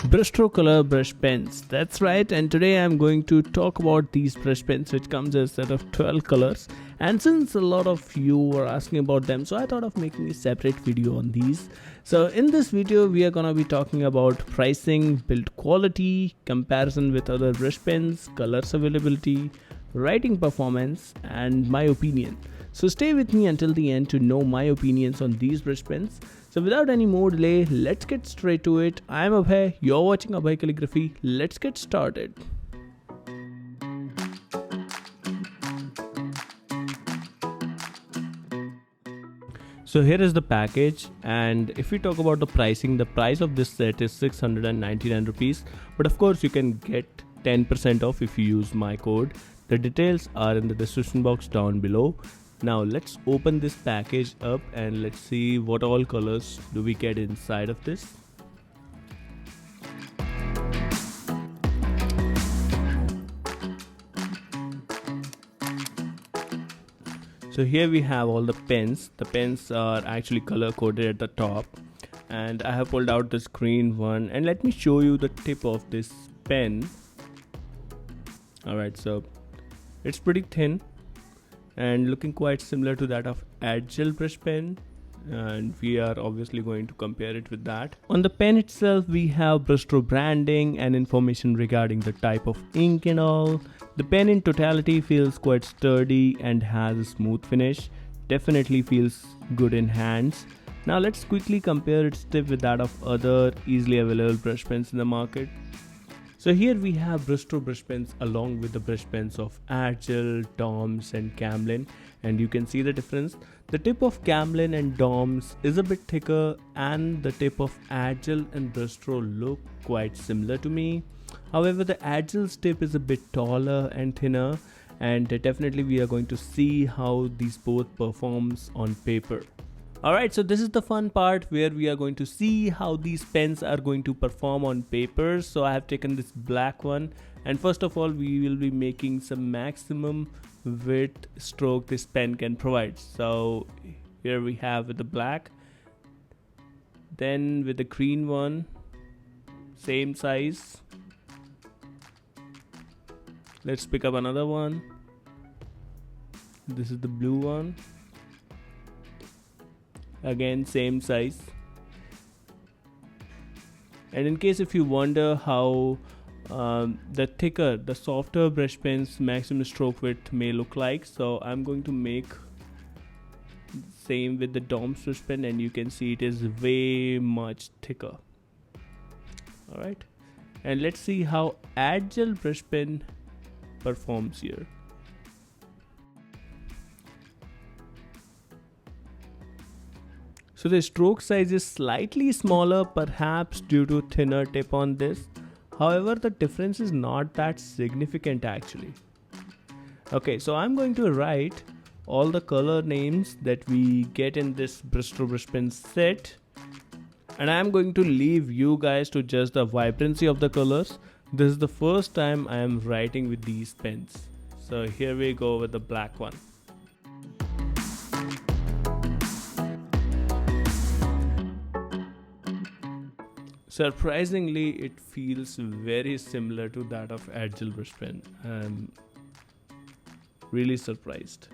Brustro color brush pens. That's right, and today I'm going to talk about these brush pens which comes as a set of 12 colors. And since a lot of you were asking about them, so I thought of making a separate video on these. So in this video we are gonna be talking about pricing, build quality, comparison with other brush pens, colors availability, writing performance, and my opinion. So stay with me until the end to know my opinions on these brush pens. So without any more delay, let's get straight to it. I'm Abhay, you're watching Abhay Calligraphy. Let's get started. So here is the package, and if we talk about the pricing, the price of this set is 699 rupees, but of course you can get 10% off if you use my code. The details are in the description box down below. Now let's open this package up and let's see what all colors do we get inside of this. So here we have all the pens. The pens are actually color coded at the top, and I have pulled out this green one, and let me show you the tip of this pen. Alright, so it's pretty thin and looking quite similar to that of Agile brush pen, and we are obviously going to compare it with that. On the pen itself we have Brustro branding and information regarding the type of ink and all. The pen in totality feels quite sturdy and has a smooth finish. Definitely feels good in hands. Now let's quickly compare its tip with that of other easily available brush pens in the market. So here we have Brustro brush pens along with the brush pens of Agile, Doms and Camlin, and you can see the difference. The tip of Camlin and Doms is a bit thicker, and the tip of Agile and Brustro look quite similar to me. However, the Agile's tip is a bit taller and thinner, and definitely we are going to see how these both performs on paper. Alright, so this is the fun part where we are going to see how these pens are going to perform on paper. So I have taken this black one, and first of all we will be making some maximum width stroke this pen can provide. So here we have with the black, then with the green one, same size. Let's pick up another one. This is the blue one. Again, same size. And in case if you wonder how the softer brush pens maximum stroke width may look like, so I'm going to make same with the Dom's brush pen, and you can see it is way much thicker. Alright, and let's see how Agile brush pen performs here. So the stroke size is slightly smaller, perhaps due to thinner tip on this. However, the difference is not that significant actually. Okay, so I'm going to write all the color names that we get in this Brustro brush pen set, and I'm going to leave you guys to judge the vibrancy of the colors. This is the first time I am writing with these pens. So here we go with the black one. Surprisingly, it feels very similar to that of Agile brush pen. I'm really surprised.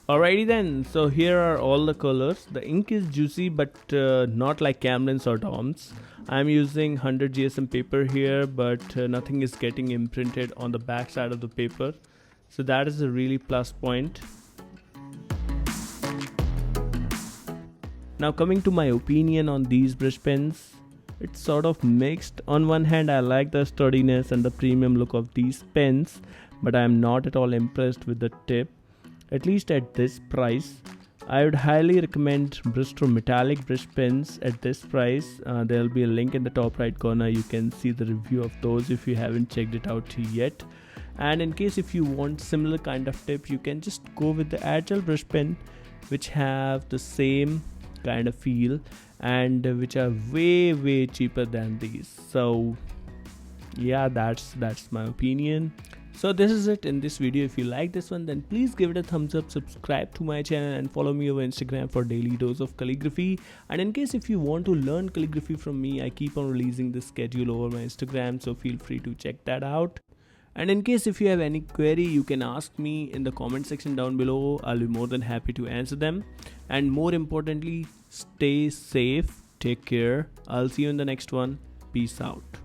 Alrighty then, so here are all the colors. The ink is juicy but not like Camlin's or Dom's. I'm using 100 GSM paper here, but nothing is getting imprinted on the back side of the paper. So that is a really plus point. Now coming to my opinion on these brush pens, it's sort of mixed. On one hand, I like the sturdiness and the premium look of these pens, but I am not at all impressed with the tip. At least at this price, I would highly recommend Brustro metallic brush pens at this price. There will be a link in the top right corner. You can see the review of those if you haven't checked it out yet. And in case if you want similar kind of tip, you can just go with the Agile brush pen, which have the same kind of feel and which are way cheaper than these. So yeah, that's my opinion. So this is it in this video. If you like this one, then please give it a thumbs up, subscribe to my channel and follow me over Instagram for daily dose of calligraphy. And in case if you want to learn calligraphy from me, I keep on releasing this schedule over my Instagram, so feel free to check that out. And in case if you have any query, you can ask me in the comment section down below. I'll be more than happy to answer them. And more importantly, stay safe, take care. I'll see you in the next one. Peace out.